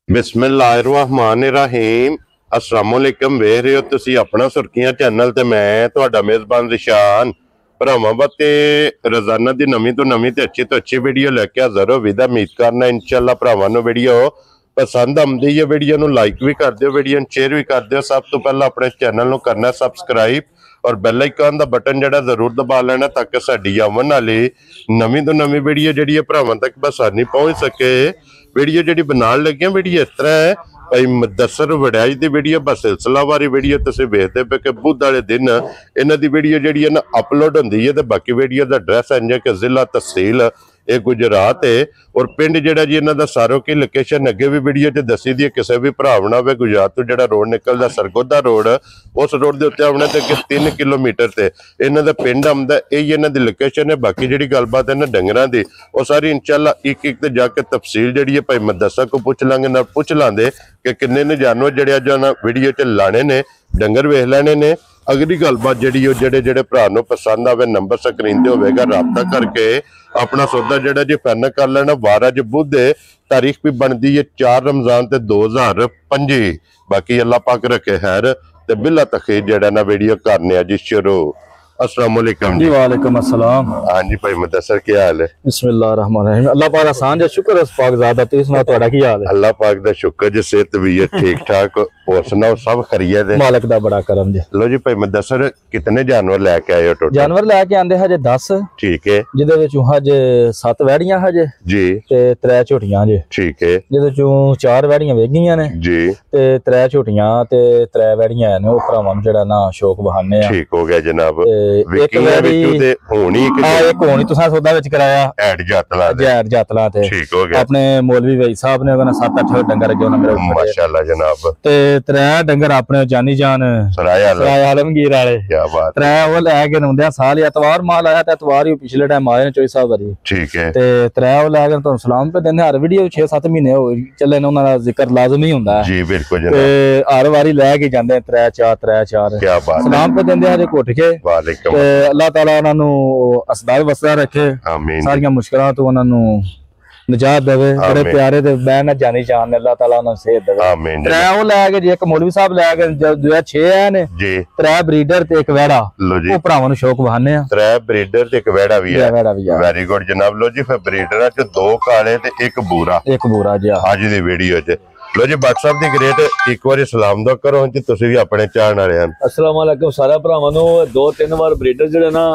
बिस्मिल्लाहिर्रहमानिर्रहीम अस्सलामुअलैकुम वेख रहे हो तुसी अपना सुर्खियां चैनल ते मैं तुहाडा मेज़बान रिशान भरावां वास्ते रोजाना दी नवीं तो अच्छी वीडियो लेके हाज़र हो विदा उम्मीद करना इंशाअल्लाह भरावां नूं वीडियो पसंद आउंदी है। वीडियो नूं लाइक भी कर दिओ, वीडियो नूं शेयर भी कर दिओ। सब तो पहला अपने चैनल नूं करना सबसक्राइब और बैल आइकन दा बटन जड़ा जरूर दबा लेना ताकि साडी आवन वाली नवीं तो नवीं वीडियो जिहड़ी है भरावां तक बसानी पहुंच सके। वीडियो जी बनाने लगे वीडियो इस तरह है भाई मुदस्सर वड़ाई की वीडियो बस सिलसिलावारी वीडियो तुसीं वेखदे पे कि बुध वाले दिन इन्हां दी वीडियो जिहड़ी है ना अपलोड होंदी है। तो बाकी वीडियो का एड्रैस है कि जिला तहसील ये गुजरात है और पिंड जिहड़ा जी इन्हां दा सारो की लोकेशन अगे भी वीडियो च दसी दी है। किसी भी भरा आना होवे गुजरात तो जिहड़ा रोड निकलदा सरगोदा रोड उस रोड के उत्ते आउणा ते 3 किलोमीटर ते इन्हां दा पिंड आउंदा। यही इन्हां दी लोकेशन है। बाकी जिहड़ी गलबात है ना डंगरां दी वो सारी इंशाअल्लाह एक एक ते जाके तफसील जिहड़ी है भाई मुदस्सर को पूछ लांगे ना पूछ लांदे कि किन्ने ने जानवर जिहड़े अज वीडियो च लाने ने डंगर वेख लेने ने। अगली गलबात जिहड़ी जेड़े भरा नूं पसंद आवे नंबर स्क्रीन ते होवेगा राबता करके अपना सौदा जिहड़ा जी फाइनल कर लेना। वार अज बुध तारीख भी बनती है 4 रमजान ते 2025। बाकी अल्लाह पाक रखे खैर ते बिला तखीर जिहड़ा ना वीडियो करने जी शुरू। अस्सलाम वालेकुम जी। वालेकुम अस्सलाम। हाँ जी भाई मुदस्सर क्या हाल है? बिस्मिल्लाहिर्रहमानिर्रहीम। अल्लाह पाक आसान जे शुक्र है पाक ज़्यादा। तुसीं सुनाओ तुहाडा की हाल है? अल्लाह पाक दा शुक्र जी सेहत भी है ठीक ठाक और सुनाओ सब खैरियत है? मालिक दा बड़ा करम जी। लो जी भाई मुदस्सर कितने जानवर लेके आए हो टोटल? जानवर लेके आंदे हजे 10। ठीक है। जिहदे विचों हजे 7 वैड़ियां हजे जी ते 3 झोटियां जे। ठीक है। जिहदे चों 4 वैड़ियां वेगियां ने जी ते 3 झोटियां ते 3 वैड़ियां ने ओ भरावां नूं जिहड़ा ना शौक बहाने आ। ठीक हो गया जनाब। एक वैड़ी ते होनी एक होनी तुसां सौदा विच कराया ऐड जातला दे ऐड जातला ते ठीक हो गया। अपने मौलवी भाई साहब ने 7-8 डंगर जो ना मेरे माशाल्लाह जनाब ते 3 डंगर अपने जानी जान सराय आलमगीर वाले क्या बात 3 वो लैके नौंदे साल एतवार माल आया ते एतवार ही पिछले टाइम आए ने 24 बारी। ठीक है। ते 3 वो लैके तो सलाम पे देंदे हर वीडियो 6-7 महीने हो चले ने उन्हां दा जिक्र लाजमी हुंदा है जी बिल्कुल जनाब। ते हर वारी लैके जांदे 3-4 क्या बात सलाम पे देंदे हरे कोठ के। वालेकुम ते अल्लाह ताला उन्हां नू असदार वसदा रखे आमीन। सारियां मुश्किलां तो उन्हां नू निजात देवे। बड़े प्यारे ते बैन जानी जान अल्लाह ताला उन्हां सेहत देवे आमीन। 3 वो लैके जी एक मौलवी साहब लैके जो 6 है ने जी 3 ब्रीडर ते एक वेड़ा लो जी। ओ भरावां नू शौक बहाने आ 3 ब्रीडर ते एक वेड़ा भी है। वेरी गुड जनाब। लो जी फिर ब्रीडरां च 2 काले ते एक बूरा जी आज दी वीडियो च। लो जी बादशाह साहब दी ग्रेट एक बार सलाम दो करो जी तुसी भी अपने चाहण वाले हैं। अस्सलाम वालेकुम सारे भरावां नू 2-3 बार ब्रीडर जिहड़े ना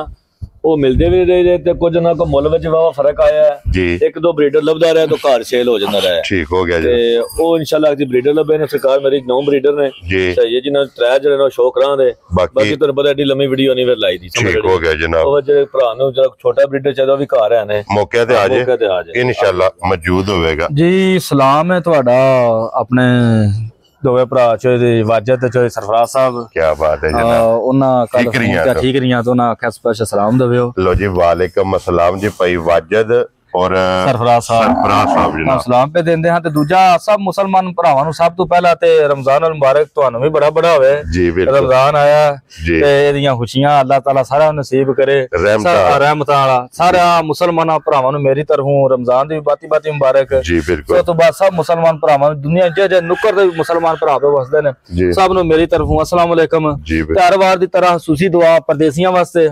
वो मिलते भी रहे ते कुछ ना को मुल विच वावा फर्क आया है जी। 1-2 ब्रीडर लभदा रहा तो घर सेल हो जांदा रहा ठीक हो गया जी। ते ओ इंशाल्लाह दी ब्रीडर लभे ने सरकार मेरी 9 ब्रीडर ने जी सही है जिन्हां 3 जड़े ना शौक रहा दे बाकी तो पता एडी लंबी वीडियो नहीं लाई दी ठीक हो गया जनाब। ओ जे भरा नू जरा छोटा ब्रीडर चाहिदा भी घर है ने मौके ते आ जाए इंशाल्लाह मौजूद होवेगा जी। सलाम है तुहाडा अपने दोवे भरा चोई वाजद चोई सरफराज साहब क्या बात है जनाब। उन्हां कल ठीक रियां तो ना आख्या स्पेशल सलाम देवो। लो जी वालेकुम अस्सलाम जी भाई वाजद और सरफराज साहब जनाब सलाम पे देंदे हां ते दूजा सब मुसलमान भरावां नू सब तो पहला ते रमजान अल मुबारक तुहानू भी बड़ा होवे जी। बिल्कुल रमजान आया ते एदियां खुशियां अल्लाह ताला सारा नसीब करे रहमतां वाला सारा मुसलमान भरावां नू मेरी तरफों रमजान दी बाती मुबारक जी। बिल्कुल तो बाद सब मुसलमान भरावां दुनिया जे नुक्कर दे मुसलमान भरा पे वसदे ने सब नू मेरी तरफों अस्सलाम वालेकुम। हर वार दी तरह खुशी दुआ परदेसियां वास्ते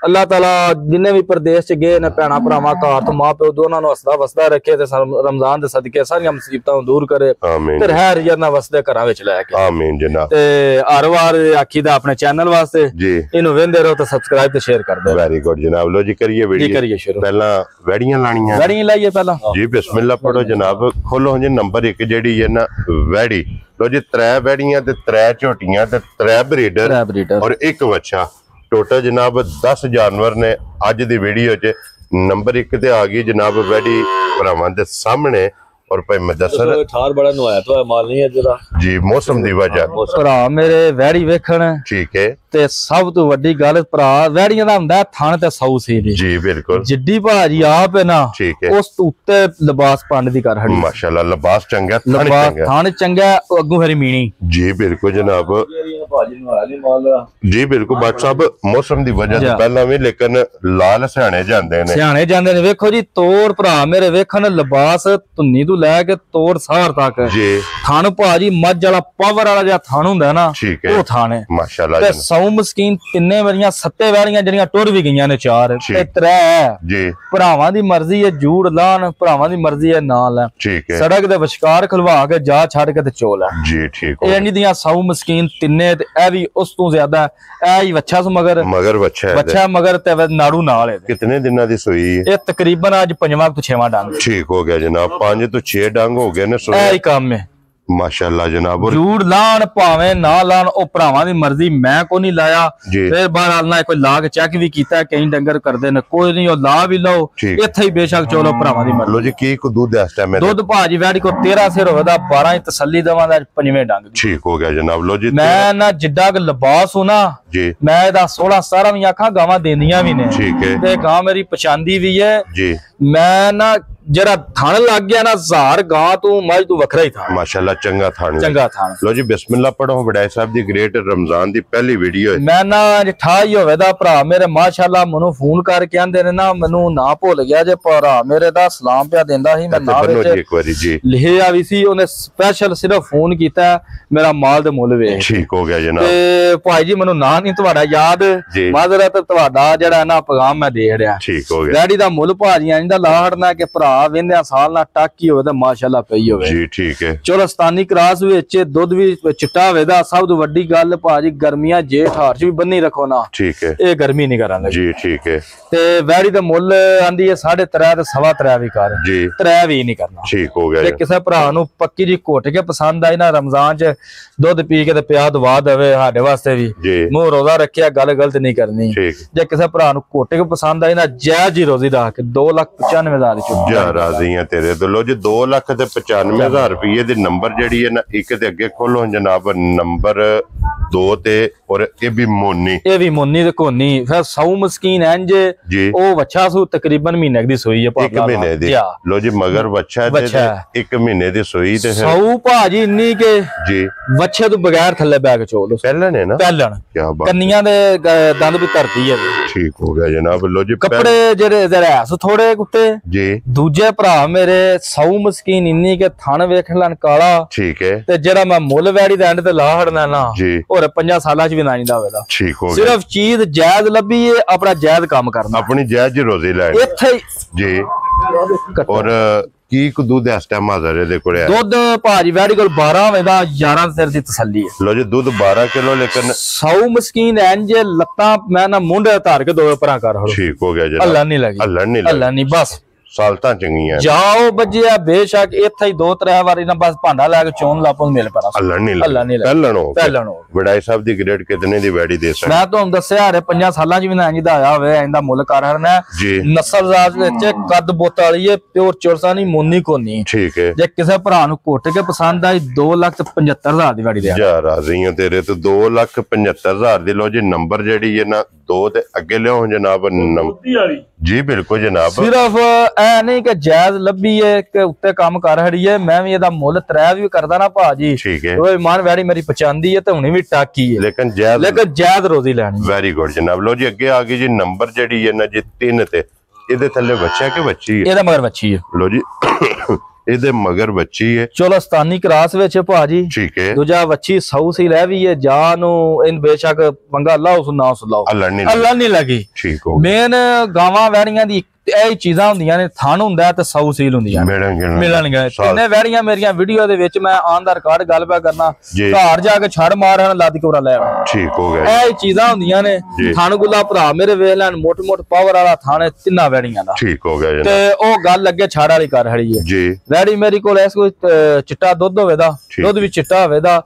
अल्लाह ताला जिन्ने भी प्रदेश च गए ने भैणा भरावां घर तो मां प्यो दोनों हसदा वसदा रखे ते रमजान दे सदके सारियां मुसीबतां दूर करे ते रहर जन्ना वसदे घरां विच लेके आमीन जनाब। ते हर वार आखीदा अपने चैनल वास्ते जी इनु वेंदे रहो ते सब्सक्राइब ते शेयर कर दो। वेरी गुड जनाब। लो जी करिए वीडियो करिए शुरू। पहला वेड़ियां लाणियां वेड़ियां लाइए पहला जी बिस्मिल्लाह पढ़ो जनाब। खोलो जी नंबर 1 जेडी है ना वेड़ी। लो जी 3 वेड़ियां ते 3 झोटियां ते 3 ब्रीडर और 1 बच्चा टोटल जनाब 10 जानवर ने अज दी वीडियो च। नंबर 1 ते आ गई जनाब वेड़ी भरावां दे सामने और भाई मुदस्सर ठार बड़ा नवाया तो माल नहीं है जरा जी मौसम दी वजह भरा मेरे वैड़ी वेखण ठीक है ते सब तो वड्डी गल भरा वैड़ियां दा हुंदा थण ते सौ सी जी बिल्कुल जिड्डी भाजी आप है ना ठीक है उस उत्ते लिबास पाने दी कर हड़ी माशाल्लाह लिबास चंगा थण चंगा अगू फिर मीणी जी बिल्कुल जनाब। ਭਾਜੀ ਨੂੰ ਆਇਆ ਨਹੀਂ ਮਾਲ ਜੀ ਬਿਲਕੁਲ ਡਾਕਟਰ ਸਾਹਿਬ ਮੌਸਮ ਦੀ ਵਜ੍ਹਾ ਤੋਂ ਪਹਿਲਾਂ ਵੀ ਲੇਕਿਨ ਲਾਲ ਸਿਆਣੇ ਜਾਂਦੇ ਨੇ ਵੇਖੋ ਜੀ ਤੋੜ ਭਰਾ ਮੇਰੇ ਵੇਖਣ ਲਿਬਾਸ ਧੁੰਨੀ ਤੋਂ ਲੈ ਕੇ ਤੋੜ ਸਾਰ ਤੱਕ ਜੀ ਥਣ ਭਾਜੀ ਮੱਝ ਵਾਲਾ ਪਾਵਰ ਵਾਲਾ ਜਿਹਾ ਥਣ ਹੁੰਦਾ ਨਾ ਉਹ ਥਣ ਹੈ ਮਾਸ਼ਾਅੱਲਾ ਤੇ ਸੌ ਮਸਕੀਨ ਤਿੰਨੇ ਮੇਰੀਆਂ ਸੱਤੇ ਵੈੜੀਆਂ ਜਿਹੜੀਆਂ ਟੁਰ ਵੀ ਗਈਆਂ ਨੇ 4 ਤੇ 3 ਜੀ ਭਰਾਵਾਂ ਦੀ ਮਰਜ਼ੀ ਹੈ ਜੂੜ ਲਾਣ ਭਰਾਵਾਂ ਦੀ ਮਰਜ਼ੀ ਹੈ ਨਾ ਲੈ ਸੜਕ ਦੇ ਵਿਚਕਾਰ ਖਲਵਾ ਕੇ ਜਾ ਛੱਡ ਕੇ ਤੇ ਚੋਲ ਹੈ ਜੀ ਠੀਕ ਇਹ ਇੰਨੀ ਦੀਆਂ ਸੌ ਮਸਕੀਨ ਤਿੰਨੇ ਤੇ ਇਹ ਵੀ ਉਸ ਤੋਂ ਜ਼ਿਆਦਾ ਇਹ ਹੀ ਵੱਛਾ ਸੋ ਮਗਰ ਵੱਛਾ ਮਗਰ ਤੇ ਨਾੜੂ ਨਾਲ ਕਿੰਨੇ ਦਿਨਾਂ ਦੀ ਸੂਈ ਇਹ ਤਕਰੀਬਨ ਅੱਜ 5ਵਾਂ ਤੋਂ 6ਵਾਂ ਡੰਗ ਠੀਕ ਹੋ ਗਿਆ ਜਨਾਬ 5 ਤੋਂ 6 ਡੰਗ ਹੋ ਗਏ ਨੇ ਇਹ ਹੀ ਕੰਮ ਹੈ ਮਾਸ਼ਾਅੱਲਾ ਜਨਾਬ ਜੂੜ ਲਾਣ ਭਾਵੇਂ ਨਾ ਲਾਣ ਉਹ ਭਰਾਵਾਂ ਦੀ ਮਰਜ਼ੀ ਮੈਂ ਕੋ ਨਹੀਂ ਲਾਇਆ ਫਿਰ ਬਾਹਰ ਨਾ ਕੋਈ ਲਾ ਕੇ ਚੈੱਕ ਵੀ ਕੀਤਾ ਕਈ ਡੰਗਰ ਕਰਦੇ ਨੇ ਕੋਈ ਨਹੀਂ ਉਹ ਲਾ ਵੀ ਲਓ ਇੱਥੇ ਹੀ ਬੇਸ਼ੱਕ ਚਲੋ ਭਰਾਵਾਂ ਦੀ ਮਰਜ਼ੀ ਲੋ ਜੀ ਕੀ ਕੋ ਦੁੱਧ ਇਸ ਟਾਈਮ ਦੁੱਧ ਭਾਜੀ ਵੈੜੀ ਕੋ 13 ਸਿਰ ਹੋਵੇਦਾ 12 ਹੀ ਤਸੱਲੀ ਦਵਾਂ ਦਾ 5ਵੇਂ ਡੰਗ ਠੀਕ ਹੋ ਗਿਆ ਜਨਾਬ ਲੋ ਜੀ ਮੈਂ ਨਾ ਜਿੱਡਾ ਕਿ ਲਿਬਾਸ ਹੋ ਨਾ ਜੀ ਮੈਂ ਇਹਦਾ 16 17 ਵੀ ਆਖਾਂ ਗਾਵਾਂ ਦੇਂਦੀਆਂ ਵੀ ਨੇ ਠੀਕ ਹੈ ਤੇ ਗਾਂ ਮੇਰੀ ਪਛਾਂਦੀ ਵੀ ਹੈ ਜੀ ਮੈਂ ਨਾ ਜਿਹੜਾ ਥਣ ਲੱਗ ਗਿਆ ਨਾ 1000 ਗਾਂ ਤੂੰ ਮੱਝ ਤੂੰ ਵੱਖਰਾ ਹੀ ਥਾ ਮਾਸ਼ਾਅੱਲਾ ਚੰਗਾ ਥਣ ਥਣ ਲੋ ਜੀ ਬਿਸਮਿਲ੍ਲਾ ਪੜੋ ਵਡਾਈ ਸਾਹਿਬ ਦੀ ਗ੍ਰੇਟ ਰਮਜ਼ਾਨ ਦੀ ਪਹਿਲੀ ਵੀਡੀਓ ਹੈ ਮੈਂ ਨਾ ਜਿਠਾ ਹੀ ਹੋਵੇ ਦਾ ਭਰਾ ਮੇਰੇ ਮਾਸ਼ਾਅੱਲਾ ਮੈਨੂੰ ਫੋਨ ਕਰਕੇ ਆਂਦੇ ਨੇ ਨਾ ਮੈਨੂੰ ਨਾ ਭੁੱਲ ਗਿਆ ਜੇ ਭਰਾ ਮੇਰੇ ਦਾ ਸਲਾਮ ਪਿਆ ਦਿੰਦਾ ਸੀ ਮੈਂ ਨਾ ਵਿੱਚ ਇੱਕ ਵਾਰੀ ਜੀ ਲਿਖਿਆ ਵੀ ਸੀ ਉਹਨੇ ਸਪੈਸ਼ਲ ਸਿਰਫ ਫੋਨ ਕੀਤਾ ਮੇਰਾ ਮਾਲ ਦੇ ਮੁੱਲ ਵੇਖ ਠੀਕ ਹੋ ਗਿਆ ਜਨਾਬ ਤੇ ਭਾਈ ਜੀ ਮੈਨੂੰ ਨਾ ਨਹੀਂ ਤੁਹਾਡਾ ਯਾਦ ਮਾਜ਼ਰਤ ਤੁਹਾਡਾ ਜਿਹੜਾ ਨਾ ਪੈਗਾਮ ਮੈਂ ਦੇ ਰਿਹਾ ਠੀਕ ਹੋ ਗਿਆ ਡੈਡੀ ਦਾ ਮੁੱਲ ਭਾਜੀ ਆਂਦਾ ਲਾਹੜਨਾ ਕਿ ਭਰਾ ਵਿੰਦਿਆ ਸਾਲ ਨਾਲ ਟਾਕੀ ਹੋਵੇ ਤਾਂ ਮਾਸ਼ਾਅੱਲਾ ਪਈ ਹੋਵੇ ਜੀ ਠੀਕ ਹੈ ਚੋਲਸਤਾਨੀ ਕਰਾਸ ਵਿੱਚ ਦੁੱਧ ਵੀ ਚਿੱਟਾ ਹੋਵੇ ਦਾ ਸਭ ਤੋਂ ਵੱਡੀ ਗੱਲ ਭਾਜੀ ਗਰਮੀਆਂ ਜੇਠ ਹਾਰ ਚ ਵੀ ਬੰਨੀ ਰੱਖੋ ਨਾ ਠੀਕ ਹੈ ਇਹ ਗਰਮੀ ਨਹੀਂ ਕਰਾਂਗੇ ਜੀ ਠੀਕ ਹੈ ਤੇ ਵੈੜੀ ਦਾ ਮੁੱਲ ਆਂਦੀ ਹੈ 3.5 ਤੇ 3.5 ਵੀ ਕਰ ਜੀ 3 ਵੀ ਨਹੀਂ ਕਰਨਾ ਠੀਕ ਹੋ ਗਿਆ ਤੇ ਕਿਸੇ ਭਰਾ ਨੂੰ ਪੱਕੀ ਜੀ ਘੁੱਟ ਕੇ ਪਸੰਦ ਆਈ ਨਾ ਰਮਜ਼ਾਨ ਚ ਦੁੱਧ ਪੀ ਕੇ ਤੇ ਪਿਆ ਦਵਾ ਦੇਵੇ ਸਾਡੇ ਵਾਸਤੇ ਵੀ ਮੂੰਹ ਰੋਜ਼ਾ ਰੱਖਿਆ ਗੱਲ ਗਲਤ ਨਹੀਂ ਕਰਨੀ ਜੇ ਕਿਸੇ ਭਰਾ ਨੂੰ ਘੁੱਟ ਕੇ ਪਸੰਦ ਆਈ ਨਾ ਜਾਇਜ਼ ਹੀ ਰੋਜ਼ੀ ਦਾ ਕੇ 2,95,000 ਦੀ ਚੁੱਕ ਜਾ ਰਾਜ਼ੀ ਆ ਤੇਰੇ ਤੋਂ ਲੋ ਜੀ 2,95,000 ਰੁਪਏ ਦੇ ਨੰਬਰ ਜਿਹੜੀ ਹੈ ਨਾ ਇੱਕ ਦੇ ਅੱਗੇ ਖੋਲੋ ਜਨਾਬ ਨੰਬਰ 2 ਤੇ ਔਰ ਇਹ ਵੀ ਮੋਨੀ ਤੇ ਕੋਨੀ ਫਿਰ 100 ਮਸਕੀਨ ਇੰਜ ਉਹ ਵੱਛਾ ਸੂ ਤਕਰੀਬਨ ਮਹੀਨੇ ਦੀ ਸੋਈ ਹੈ 1 ਮਹੀਨੇ ਦੀ ਲੋ ਜੀ ਮਗਰ ਵੱਛਾ ਤੇ 1 ਮਹੀਨੇ ਦੀ ਸੋਈ ਤੇ 100 ਭਾਜੀ ਇੰਨੀ ਕੇ ਜੀ ਵੱਛੇ ਤੋਂ ਬਗੈਰ ਥੱਲੇ ਬੈ ਕੇ ਚੋਲ ਪਹਿਲਣ ਹੈ ਨਾ ਪਹਿਲਣ ਕੀ ਬਾਤ ਕੰਨੀਆਂ ਦੇ ਦੰਦ ਵੀ ਧਰਤੀ ਹੈ ਠੀਕ ਹੋ ਗਿਆ ਜਨਾਬ ਲੋ ਜੀ ਕੱਪੜੇ ਜਿਹੜੇ ਜ਼ਰਾ ਥੋੜੇ ਕੁੱਤੇ ਜੀ ਦੂਜੇ ਭਰਾ ਮੇਰੇ 100 ਮਸਕੀਨ ਇੰਨੀ ਕੇ ਥਣ ਵੇਖ ਲੈਣ ਕਾਲਾ ਠੀਕ ਹੈ ਤੇ ਜਿਹੜਾ ਮੈਂ ਮੁੱਲ ਵੈੜੀ ਦੇ ਐਂਡ ਤੇ ਲਾ ਹੜਨਾ ਨਾ ਹੋਰ 5 ਸਾਲਾਂ ਚ ਵੀ ਨਾ ਜਾਂਦਾ ਹੋਵੇਗਾ ਠੀਕ ਹੋ ਗਿਆ ਸਿਰਫ ਚੀਜ਼ ਜਾਇਜ਼ ਲੱਭੀ ਏ ਆਪਣਾ ਜਾਇਜ਼ ਕੰਮ ਕਰਨਾ ਆਪਣੀ ਜਾਇਜ਼ ਰੋਜ਼ੀ ਲੈਣੀ ਇੱਥੇ ਜੀ ਔਰ ਕੀ ਕੁ ਦੁੱਧ ਇਸ ਟਾਈਮ ਹਾਜ਼ਰ ਇਹਦੇ ਕੋਲੇ ਦੁੱਧ ਭਾਜੀ ਵੈੜੀ ਕੋਲ 12 ਹੋਵੇ ਦਾ 11 ਸਿਰ ਦੀ ਤਸੱਲੀ ਹੈ ਲੋ ਜੀ ਦੁੱਧ 12 ਕਿਲੋ ਲੇਕਿਨ 100 ਮਸਕੀਨ ਇੰਜ ਲੱਤਾਂ ਮੈਂ ਨਾ ਮੁੰਡੇ ਧਾਰ ਕੇ ਦੋਵੇਂ ਪਰਾਂ ਕਰ ਠੀਕ ਹੋ ਗਿਆ ਜੀ ਅੱਲਾ ਨਹੀਂ ਲੱਗੀ ਅੱਲਾ ਨਹੀਂ ਬਸ ਸਾਲਤਾਂ ਚੰਗੀਆਂ ਜਾਓ ਬੱਜਿਆ ਬੇਸ਼ੱਕ ਇੱਥੇ ਹੀ 2-3 ਵਾਰੀ ਨਾ ਬਸ ਭਾਂਡਾ ਲੈ ਕੇ ਚੋਣ ਲਾਪੋਂ ਮਿਲ ਪੜਾ ਅੱਲਾ ਨਹੀਂ ਪਹਿਲਣੋ ਵਡਾਈ ਸਾਹਿਬ ਦੀ ਗ੍ਰੇਡ ਕਿਤਨੇ ਦੀ ਵੈੜੀ ਦੇ ਸਕਦੇ ਮੈਂ ਤੁਹਾਨੂੰ ਦੱਸਿਆ ਹਰੇ 5 ਸਾਲਾਂ ਚ ਵੀ ਨਾ ਇੰਜ ਦਾ ਆਇਆ ਹੋਵੇ ਇਹਦਾ ਮੁੱਲ ਕਰ ਹਰਨਾ ਨਸਲ ਰਾਜ ਵਿੱਚ ਕੱਦ ਬੋਤ ਵਾਲੀ ਹੈ ਪਿਓਰ ਚੋਰਸਾ ਨਹੀਂ ਮੋਨੀ ਕੋਨੀ ਠੀਕ ਹੈ ਜੇ ਕਿਸੇ ਭਰਾ ਨੂੰ ਘੁੱਟ ਕੇ ਪਸੰਦ ਆਈ 2,75,000 ਦੀ ਵੈੜੀ ਦੇ ਜਾ ਰਾਜ਼ੀ ਹਾਂ ਤੇਰੇ ਤੋਂ 2,75,000 ਦੀ ਲੋ ਜੀ ਨੰਬਰ ਜਿਹੜੀ ਹੈ ਨਾ 2 ਤੇ ਅੱਗੇ ਲਿਓ ਜਨਾਬ ਜੀ ਬਿਲਕੁਲ ਜਨਾਬ ਸਿਰਫ ਐ ਨਹੀਂ ਕਿ ਜਾਇਜ਼ ਲੱਭੀ ਏ ਕਿ ਉੱਤੇ ਕੰਮ ਕਰ ਹੜੀ ਏ ਮੈਂ ਵੀ ਇਹਦਾ ਮੁੱਲ 3 ਵੀ ਕਰਦਾ ਨਾ ਭਾਜੀ ਉਹ ਇਮਾਨ ਵੈੜੀ ਮੇਰੀ ਪਛਾਂਦੀ ਏ ਤੇ ਹੁਣੀ ਵੀ ਟਾਕੀ ਏ ਲੇਕਿਨ ਜਾਇਜ਼ ਰੋਜ਼ੀ ਲੈਣੀ ਵੈਰੀ ਗੁੱਡ ਜਨਾਬ ਲੋ ਜੀ ਅੱਗੇ ਆ ਗਈ ਜੀ ਨੰਬਰ ਜਿਹੜੀ ਹੈ ਨਾ ਜੀ 3 ਤੇ ਇਹਦੇ ਥੱਲੇ ਬੱਚਾ ਕਿ ਬੱਚੀ ਹੈ ਇਹਦਾ ਮਗਰ ਬੱਚੀ ਹੈ ਲੋ ਜੀ ਇਹਦੇ ਮਗਰ ਬੱਚੀ ਹੈ ਚੋਲਸਤਾਨੀ ਕਰਾਸ ਵਿੱਚ ਭਾਜੀ ਠੀਕ ਹੈ ਦੂਜਾ ਬੱਚੀ 100 ਸੀ ਲੈ ਵੀ ਹੈ ਜਾ ਨੂੰ ਇਨ ਬੇਸ਼ੱਕ ਪੰਗਾ ਲਾਓ ਸੁਨਾ ਸੁਲਾਓ ਅੱਲਾ ਨਹੀਂ ਲੱਗੀ ਠੀਕ ਹੋ ਮੇਨ ਗਾਵਾਂ ਵੈੜੀਆਂ ਦੀ ਇਹ ਚੀਜ਼ਾਂ ਹੁੰਦੀਆਂ ਨੇ ਥਣ ਹੁੰਦਾ ਤੇ 100 ਸੀਲ ਹੁੰਦੀਆਂ ਮਿਲਣਗੇ ਤਿੰਨੇ ਵੈੜੀਆਂ ਮੇਰੀਆਂ ਵੀਡੀਓ ਦੇ ਵਿੱਚ ਮੈਂ ਆਨ ਦਾ ਰਿਕਾਰਡ ਗੱਲ ਪਿਆ ਕਰਨਾ ਘਰ ਜਾ ਕੇ ਛੜ ਮਾਰਨ ਲੱਦ ਕੋਰਾ ਲੈ ਠੀਕ ਹੋ ਗਿਆ ਇਹ ਚੀਜ਼ਾਂ ਹੁੰਦੀਆਂ ਨੇ ਥਣ ਗੁੱਲਾ ਭਰਾ ਮੇਰੇ ਵੇਖ ਲੈਣ ਮੋਟ ਮੋਟ ਪਾਵਰ ਵਾਲਾ ਥਣ ਤਿੰਨਾਂ ਵੈੜੀਆਂ ਦਾ ਠੀਕ ਹੋ ਗਿਆ ਤੇ ਉਹ ਗੱਲ ਅੱਗੇ ਛੜ ਵਾਲੀ ਕਰ ਹੜੀ ਹੈ ਜੀ ਵੈੜੀ ਮੇਰੀ ਕੋਲ ਐਸ ਕੋਈ ਚਿੱਟਾ ਦੁੱਧ ਹੋਵੇ ਦਾ ਦੁੱਧ ਵੀ ਚਿੱਟਾ ਹੋਵੇ ਦਾ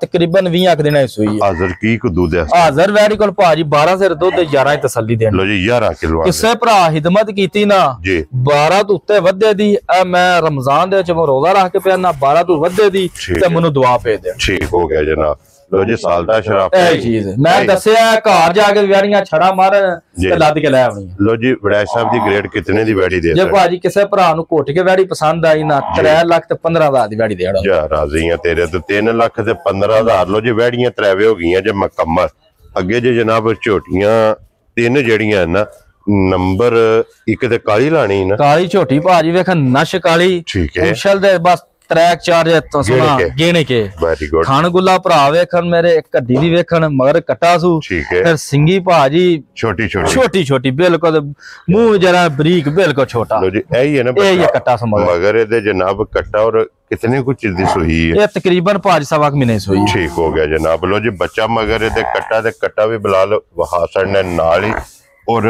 ਤਕਰੀਬਨ 20 ਕੁ ਦਿਨਾਂ ਸੂਈ ਹੈ ਹਾਜ਼ਰ ਕੀ ਕੋ ਦੁੱਧ ਹੈ ਹਾਜ਼ਰ ਵੈੜੀ ਕੋਲ ਭਾਜੀ 12 ਸਿਰ ਦੁੱਧ 11 ਹੀ ਤਸੱਲੀ ਦੇਣ ਲੋ ਜੀ 11 ਕਿਲੋ ਕਿਸੇ ਭਰਾ ਹਿਦਮਤ ਕੀਤੀ ਨਾ 12 ਤੋਂ ਉੱਤੇ ਵੱਧੇ ਦੀ ਮੈਂ ਰਮਜ਼ਾਨ ਦੇ ਵਿੱਚ ਰੋਜ਼ਾ ਰੱਖ ਕੇ ਪਿਆ ਨਾ 12 ਤੋਂ ਵੱਧੇ ਦੀ ਤੇ ਮੈਨੂੰ ਦੁਆ ਭੇਜ ਦੇ ਠੀਕ ਹੋ ਗਿਆ ਜਨਾਬ ਲੋ ਜੀ ਸਾਲ ਦਾ ਸ਼ਰਾਫ ਇਹ ਚੀਜ਼ ਮੈਂ ਦੱਸਿਆ ਘਰ ਜਾ ਕੇ ਵਿਆੜੀਆਂ ਛੜਾ ਮਾਰ ਤੇ ਲੱਦ ਕੇ ਲੈ ਆਉਣੀ। ਲੋ ਜੀ ਵੜੈਚ ਸਾਹਿਬ ਦੀ ਗ੍ਰੇਡ ਕਿਤਨੇ ਦੀ ਵੈੜੀ ਦੇ ਜੇ ਭਾਜੀ ਕਿਸੇ ਭਰਾ ਨੂੰ ਘੁੱਟ ਕੇ ਵੈੜੀ ਪਸੰਦ ਆਈ ਨਾ 3 ਲੱਖ ਤੇ 15,000 ਦੀ ਵੈੜੀ ਦੇਣਾ ਜਾ ਰਾਜ਼ੀ ਆ ਤੇਰੇ ਤੋਂ 3 ਲੱਖ ਤੇ 15,000। ਲੋ ਜੀ ਵੈੜੀਆਂ ਤਰਾਵੇ ਹੋ ਗਈਆਂ ਜੇ ਮੁਕੰਮਲ। ਅੱਗੇ ਜੇ ਜਨਾਬ ਝੋਟੀਆਂ 3 ਜਿਹੜੀਆਂ ਨਾ ਨੰਬਰ 1 ਤੇ ਕਾਲੀ ਲਾਣੀ ਨਾ ਕਾਲੀ ਝੋਟੀ ਭਾਜੀ ਵੇਖ ਨਸ਼ ਕਾਲੀ ਠੀਕ ਹੈ ਮੁਸ਼ਲ ਦੇ ਬਸ 3-4 ਤੋਂ ਸੁਣਾ ਗੇਣੇ ਕੇ ਵੈਰੀ ਗੁੱਡ। ਖਾਨ ਗੁੱਲਾ ਭਰਾ ਵੇਖਣ ਮੇਰੇ ਇੱਕ ਹੱਡੀ ਦੀ ਵੇਖਣ ਮਗਰ ਕੱਟਾ ਸੂ ਠੀਕ ਹੈ ਫਿਰ ਸਿੰਗੀ ਭਾਜੀ ਛੋਟੀ ਛੋਟੀ ਬਿਲਕੁਲ ਮੂੰਹ ਜਰਾ ਬਰੀਕ ਬਿਲਕੁਲ ਛੋਟਾ। ਲੋ ਜੀ ਇਹੀ ਹੈ ਨਾ ਇਹ ਕੱਟਾ ਸਮਝ ਮਗਰ ਇਹਦੇ ਜਨਾਬ ਕੱਟਾ ਔਰ कितने कुछ चीज सोई है ये तकरीबन 5 सवा महीने सोई ठीक हो गया जनाब। लो जी बच्चा मगर ये कट्टा भी बिलाल वहासन ने नाल ही और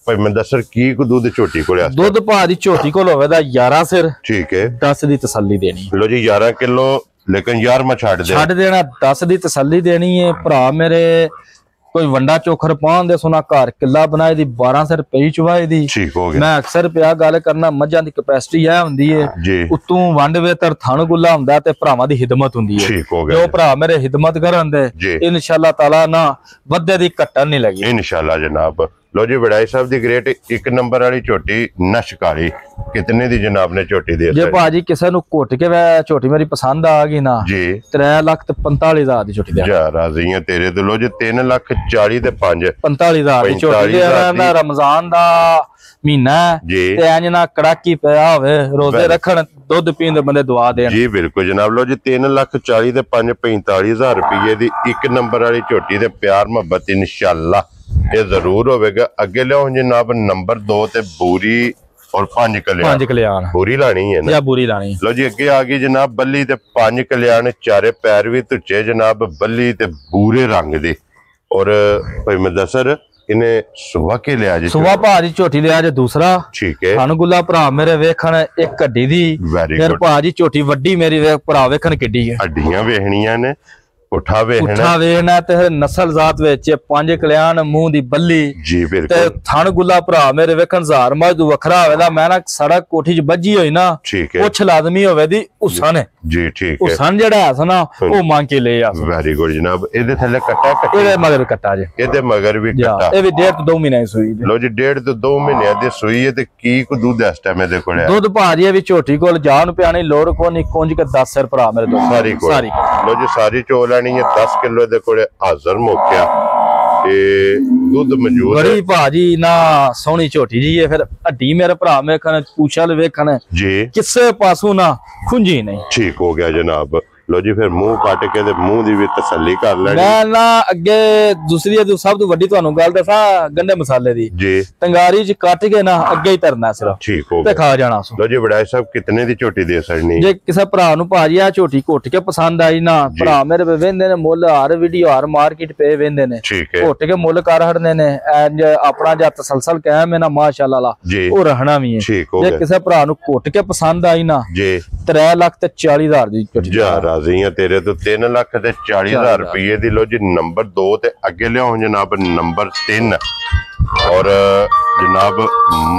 भाई मैं दसर की को दूध छोटी को दूध भाजी छोटी को होवे दा 11 सिर ठीक है 10 दी तसल्ली देनी। लो जी 11 किलो लेकिन यार मैं छड़ देना 10 दी तसल्ली देनी है भरा मेरे। कोई वंडा चोखर पान दे सुना घर किला बनाए दी 12 सिर पई चवाए दी। ठीक हो गया। मैं अक्सर पिया गल करना मझां दी कैपेसिटी है हुंदी है उतों वंड वेतर थण गुला हुंदा ते भरावां दी खिदमत हुंदी है। ठीक हो गया। जो भरा मेरे खिदमत करन दे इंशाअल्लाह ताला ना वधे दी घटन नहीं लगी इंशाअल्लाह जनाब। लो जी वड़ाई साहब दी ग्रेट 1 नंबर वाली झोटी नश काली कितने दी जनाब ने झोटी दे जे भाजी किसे नु घुट के वे झोटी मेरी पसंद आ गई ना जी 3 लाख ते 45,000 दी झोटी दे जा राजी है तेरे तो। लो जी 3 लाख 40 ते 5 45,000 दी झोटी दे ना रमजान दा महीना ते इंज ना कड़ाकी पिया होवे रोजे रखन दुध पीन दे बंदे दुआ देन जी बिल्कुल जनाब। लो जी 3 लाख 40 ते 5 45,000 रुपये दी 1 नंबर वाली झोटी ते प्यार मोहब्बत इंशाअल्लाह ये जरूर होवेगा। अगे लियो जनाब नंबर 2 ते बूरी और 5 कल्याण बूरी लानी है ना बूरी लानी। लो जी अगे आ गई जनाब बल्ली ते 5 कल्याण चारे पैर भी तुचे जनाब बल्ली ते बूरे रंग दे और भाई मुदस्सर इन्हें सुबह के लिया जी सुबह भाजी झोटी लिया जे दूसरा ठीक है खान गुला भरा मेरे वेखन एक हड्डी दी फिर भाजी झोटी वड्डी मेरी भरा वेखन किड्डी है हड्डियां वेखनियां ने उठा वेखना ते नस्ल जात विच 5 कल्याण मुंह दी बल्ली जी बिल्कुल ते थण गुला भरा मेरे वेखन जार मजदू वखरा होवेदा मैं ना सड़क कोठी च बज्जी होई ना ठीक है कुछ लाजमी होवे दी उसन है जी ठीक है उसन जेड़ा है ना ओ मांग के ले आ वेरी गुड जनाब। इहदे थल्ले कट्टा इहदे मगर कट्टा जे इहदे मगर भी कट्टा ए भी 1.5 2 महीने सुई लो जी 1.5 तो 2 महीने दी सुई है ते की को दूध इस टाइम दे कोले दूध भाजी भी झोटी कोल जान पियानी लोड़ को नहीं कुंज के 10 सिर भरा मेरे दो सारी लो जी सारी चो लेनी है 10 किलो दे कोले हाजिर मोकिया ते दूध मौजूद बड़ी भाजी ना सोहनी झोटी जी है फिर हड्डी मेरे भरा वेखन पूछल वेखन जी किसे पासों ना खुंजी नहीं ठीक हो गया जनाब। लो जी फिर मुंह काट के ते मुंह दी भी तसल्ली कर लेनी। मैं ना अगे दूसरी सब तो वड्डी तुहानू गल दसा गंडे मसाले दी जी तंगारी च कट के ना अगे ही तरना सिर्फ ठीक हो ते खा जाना सो। लो जी वड़ाई साहब कितने दी झोटी दे सकनी जे किसे भरा नु भाजी आ झोटी घुट के पसंद आई ना भरा मेरे पे वेंदे ने मुल हर वीडियो हर मार्केट पे वेंदे ने ठीक है घुट के मुल कर हटदे ने इंज अपना जा तसलसल कायम है ना माशाअल्लाह ओ रहना भी है। जे किसे भरा नु घुट के पसंद आई ना जी 3 लाख ते 40,000 दी झोटी जा राजी है तेरे तो 3 लाख ते 40,000 रुपये दी। लो जी नंबर 2 ते अगे लियाओ जनाब नंबर 3 और जनाब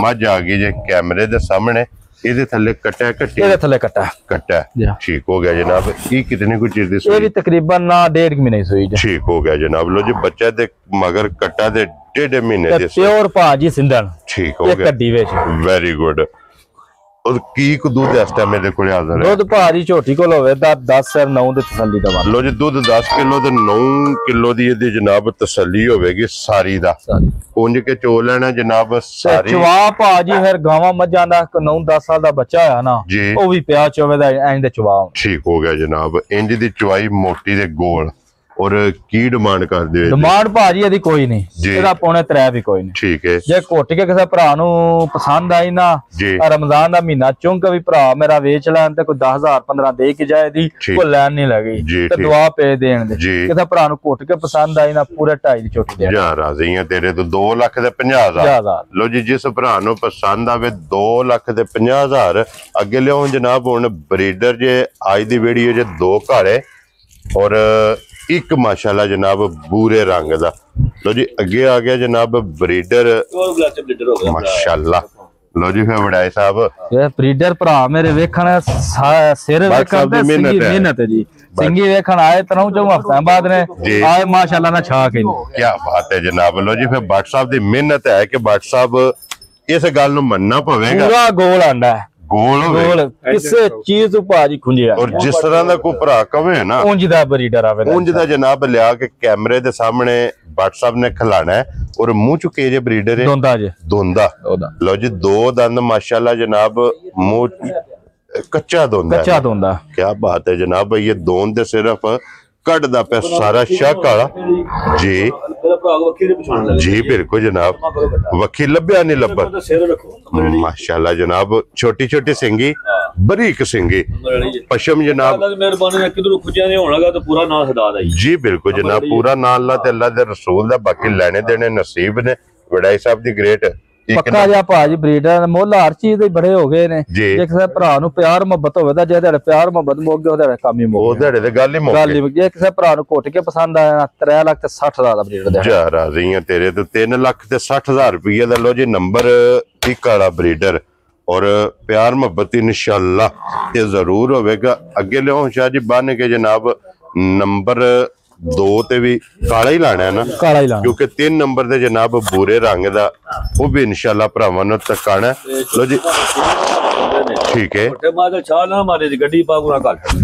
मझ आ गई जे कैमरे दे सामने इहदे थल्ले कट्टा कट्टी इहदे थल्ले कट्टा ठीक हो गया जनाब। ये कितने कुछ चीज दी ये भी तकरीबन ना 1.5 महीने सोई ठीक हो गया जनाब। लो जी बच्चा दे मगर कट्टा दे 1.5 महीने दे प्योर भाजी सिंधन ठीक हो गया कड्डी विच वेरी गुड। और की को दूध इस टाइम मेरे को हाजिर है दूध भाजी झोटी को होवे दा 10 सिर 9 दे तसल्ली दा। लो जी दूध 10 किलो ते 9 किलो दी इहदी जनाब तसल्ली होवेगी सारी दा कुंज के चो लेना जनाब सारी चवा भाजी फिर गावां मझां दा 9 10 साल दा बच्चा होया ना ओ भी पिया चोवे दा इंज दे चवा ठीक हो गया जनाब। इंज दी चवाई मोटी ते गोल और की डिमांड कर दे डिमांड भाजी यदि कोई नहीं एदा पौने 3 भी कोई नहीं ठीक है। जे घुट के किसे भरा नु पसंद आई ना रमजान दा महीना चुंक भी भरा मेरा वेच लैन ते कोई 10,000 15 दे के जाए दी कोई लैन नहीं लगी ते दुआ पे देन दे किसे भरा नु घुट के पसंद आई ना पूरे 2.5 दी झोटी दे जा राजी है तेरे तो 2 लाख ते 50,000। लो जी जिस भरा नु पसंद आवे 2 लाख ते 50,000 अगे लियो जनाब हुन ब्रीडर जे आज दी वीडियो जे 2 घाड़े और एक माशाल्लाह जनाब बूरे रंग दा। लो जी अगे आ गया जनाब ब्रीडर माशाल्लाह लो जी फिर वड़ाई साहब ये ब्रीडर भरा मेरे वेखण सिर वेखण ते सिंगी मेहनत है जी सिंगी वेखण आए 3-4 हफ्ते बाद ने आए माशाल्लाह ना छा के क्या बात है जनाब। लो जी फिर भट्ट साहब दी मेहनत है कि भट्ट साहब इस गल नूं मनना पवेगा पूरा गोल आंदा है गोल किसे चीज भाजी खुंजिया और जिस तरह दा कोई भरा कवे ना ਉਂਝ ਦਾ ब्रीडर आवे ਉਂਝ ਦਾ जनाब लिया के कैमरे दे सामने भट्ट साहब ने खिलाना है और मुंह चुके जे ब्रीडर है दोंदा जे दोंदा। लो जी 2 दंद माशाल्लाह जनाब मुंह कच्चा दोंदा क्या बात है जनाब। ये दोंद दे सिर्फ कट दा पे सारा शक वाला जी जी बिल्कुल जनाब वकी लभ्या नहीं लब्बा माशाल्लाह जनाब। छोटी छोटी सिंगी बरीक सिंगी पशम जनाब जी बिल्कुल जनाब पूरा नाम अल्लाह ते अल्लाह दे रसूल दा बाकी लेने देने नसीब ने। वड़ाई साहब दी ग्रेट पक्का जिहा भाजी ब्रीडर मुੱਲ हर चीज ਦੇ ਬੜੇ ਹੋ ਗਏ ਨੇ ਜੇ ਕਿਸੇ ਭਰਾ ਨੂੰ ਪਿਆਰ ਮੁਹੱਬਤ ਹੋਵੇ ਤਾਂ ਜੇ ਤੁਹਾਡੇ ਪਿਆਰ ਮੁਹੱਬਤ ਮੁੱਕ ਗਿਆ ਉਹਦਾ ਕੰਮ ਹੀ ਮੁੱਕ ਗਿਆ ਉਹਦੇ ਤੇ ਗੱਲ ਹੀ ਮੁੱਕ ਗਈ। ਜੇ ਕਿਸੇ ਭਰਾ ਨੂੰ ਘੁੱਟ ਕੇ ਪਸੰਦ ਆਇਆ 3,60,000 ਦਾ ਬਰੀਡਰ ਦੇ ਜਾ ਰਾਜ਼ੀ ਆ ਤੇਰੇ ਤੇ 3,60,000 ਰੁਪਏ ਦਾ। ਲੋ ਜੀ ਨੰਬਰ 1 ਵਾਲਾ ਬਰੀਡਰ और प्यार मोहब्बत इंशाअल्लाह ते जरूर होवेगा। अगे लियो शाह जी बन के जनाब नंबर 2 ते भी काला ही लाना है ना काला ही लाना क्योंकि 3 नंबर दे जनाब भूरे रंग दा वो भी इंशाअल्लाह भरावां नूं तकाना। लो जी ठीक है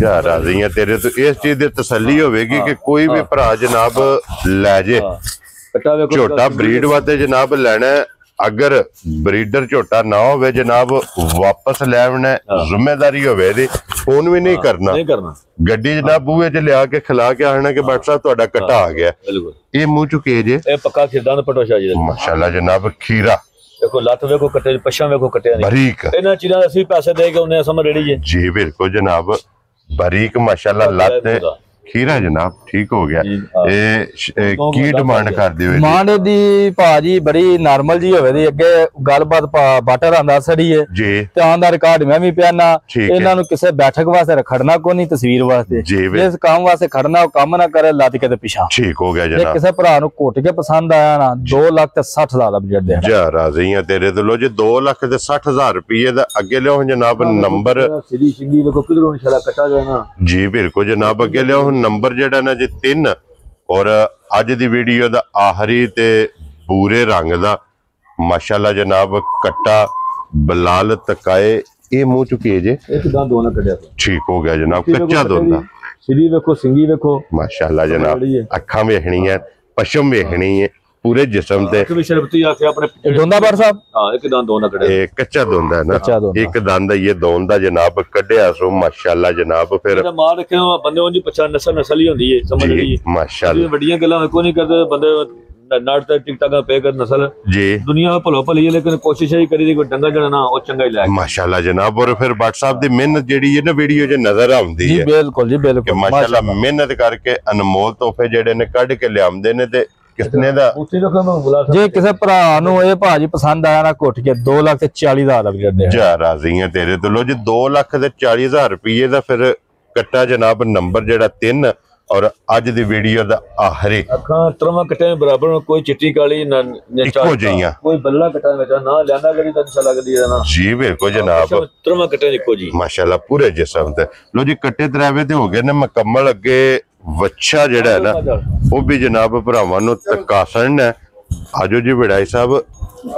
जा राजी है तेरे तो इस चीज दी तसल्ली होवेगी कि कोई भी भरा जनाब लै जे झोटा ब्रीड वास्ते जनाब लेना है। अगर ब्रीडर झोटा ना हो जनाब वापस लैवना जिम्मेदारी होवे दी फोन भी नहीं करना गड्डी जनाब बूहे च लिया के खिला के आना कि भट्ट साहब तुहाडा कट्टा आ गया। ये मुंह चुके जे पक्का खिरदान पटोशा जी माशाल्लाह जनाब खीरा देखो लत वेखो कट्टे पछा वेखो कट्टे बारीक इन्हां चीज़ां दे असि पैसे दे के उन्हें समझ रेडी जी बिल्कुल जनाब बारीक माशाल्लाह लत खीरा जनाब ठीक हो गया। की डिमांड कर दियो डिमांड दी भाजी बड़ी नॉर्मल जी होवे दी अगे गलबात बाटर आंदा सड़ी है जी ते आंदा रिकॉर्ड मैं भी पियाना इन्हां नु किसे बैठक वास्ते खड़ना को नहीं तस्वीर वास्ते जिस काम वास्ते खड़ना ओ काम ना करे लत के ते पीछा ठीक हो गया जनाब। किसे भरा नु घुट के पसंद आया ना 2,60,000 दा बजट दे जा राजी है तेरे तो। लो जी 2,60,000 रुपये दा अगे लियो जनाब नंबर सीधी सिंगी देखो किधरों इंशाल्लाह कटा जाना जी बिल्कुल जनाब अगे लियो नंबर जेड़ा ना जी 3 और अज दी वीडियो दा आखिरी ते पूरे रंग दा माशाल्लाह जनाब कट्टा बलाल तकाए ये मुंह चुके जे एक दांत दोना कटिया ठीक हो गया जनाब कच्चा दोंदा सीधी वेखो सिंगी वेखो माशाल्लाह जनाब अखां वेखनी है पशम वेखनी है पूरे जिस्म ते शरबती आके अपने दोंदा बार साहब हां एक दांत दोना कटिया एक कच्चा दोंदा है ना एक दांत ये दोंदा जनाब कड्या सो माशाल्लाह जनाब। फिर मां रखे बंदे ओंजी पछा नस्ल ही होंदी है समझ ली माशाल्लाह बड़ियां गल्लां को नहीं करदे बंदे नाट ते टिकटॉक पे कर नस्ल जी दुनिया में भलो भली है लेकिन कोशिश ही करी कोई डंगा जड़ा ना ओ चंगा ही लाए माशाल्लाह जनाब। और फिर भट्ट साहब दी मेहनत जेड़ी है ना वीडियो च नजर आउंदी है जी बिल्कुल माशाल्लाह मेहनत करके अनमोल तोहफे जेड़े ने कढ के लियामदे ने ते कितने दा जे किसे भरा नु ए भाजी पसंद आया ना घुट के 2,40,000 दा बजट दे जा राजी है तेरे तो। लो जी 2,40,000 रुपये दा फिर कट्टा जनाब नंबर जेड़ा 3 और अज दी वीडियो दा आखिरी अखां त्रवा कट्टे बराबर कोई चिट्टी काली ना इको जियां कोई बल्ला कट्टा में ना लेंदा करी ता इंशाल्लाह लगदी है ना जी बिल्कुल जनाब त्रवा कट्टे इको जी माशाल्लाह पूरे जिस्म ते। लो जी कट्टे त्रैवे ते हो गए ने मुकम्मल अगे वच्छा जेड़ा है ना वो भी जनाब भरावां नूं तकासन है। आजो जी वड़ाई साहब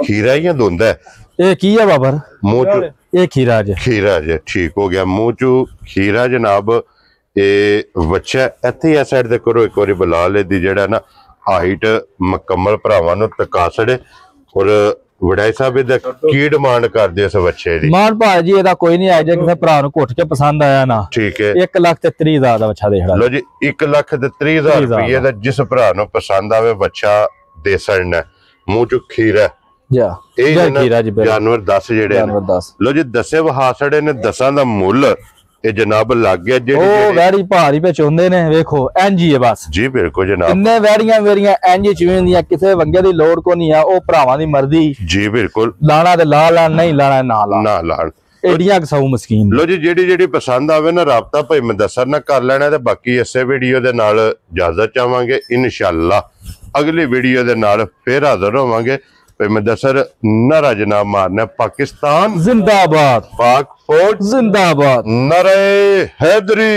खीरा ही दोंदा है ये की है बाबर मुंह चो ये खीरा जे ठीक हो गया मुंह चो खीरा जनाब ये वच्छा इत्थे इस साइड ते करो एक बारी बुला ले दी जेड़ा ना हाइट मुकम्मल भरावां नूं तकासड़े। और वड़ाई साहब इहदा की डिमांड करदे इस बच्चे दी मान भाजी एदा कोई नहीं आया जे किसे भरा नु घुट के पसंद आया ना ठीक है 1,30,000 दा बच्चा देख लो जी 1,30,000 रुपये दा जिस भरा नु पसंद आवे बच्चा दे सकना। मुंह चो खीरा जा खीरा जी जानवर 10 जेड़े लो जी 10 वहासड़े ने 10 दा मुੱਲ ये जनाब लग गया जी ओ वैरी भारी पे चोंदे ने देखो एनजी है बस जी बिल्कुल जनाब इन्ने वैरियां वेरियां एनजी चिवेंदियां किसे वंगे दी लोड़ को नहीं है ओ भरावां दी मर्जी जी बिल्कुल लाना ते ला नहीं लाना ना लान एडियां सौ मस्कीन। लो जी जेड़ी पसंद आवे ना राबता भाई मुदस्सर ना कर लेना ते बाकी इसे वीडियो दे नाल इजाजत चाहांगे इंशाअल्लाह अगली वीडियो दे नाल फिर हाजिर होवांगे। पे मुदस्सिर नारा जनाब मारना। पाकिस्तान जिंदाबाद, पाक फौज जिंदाबाद, नारे हैदरी।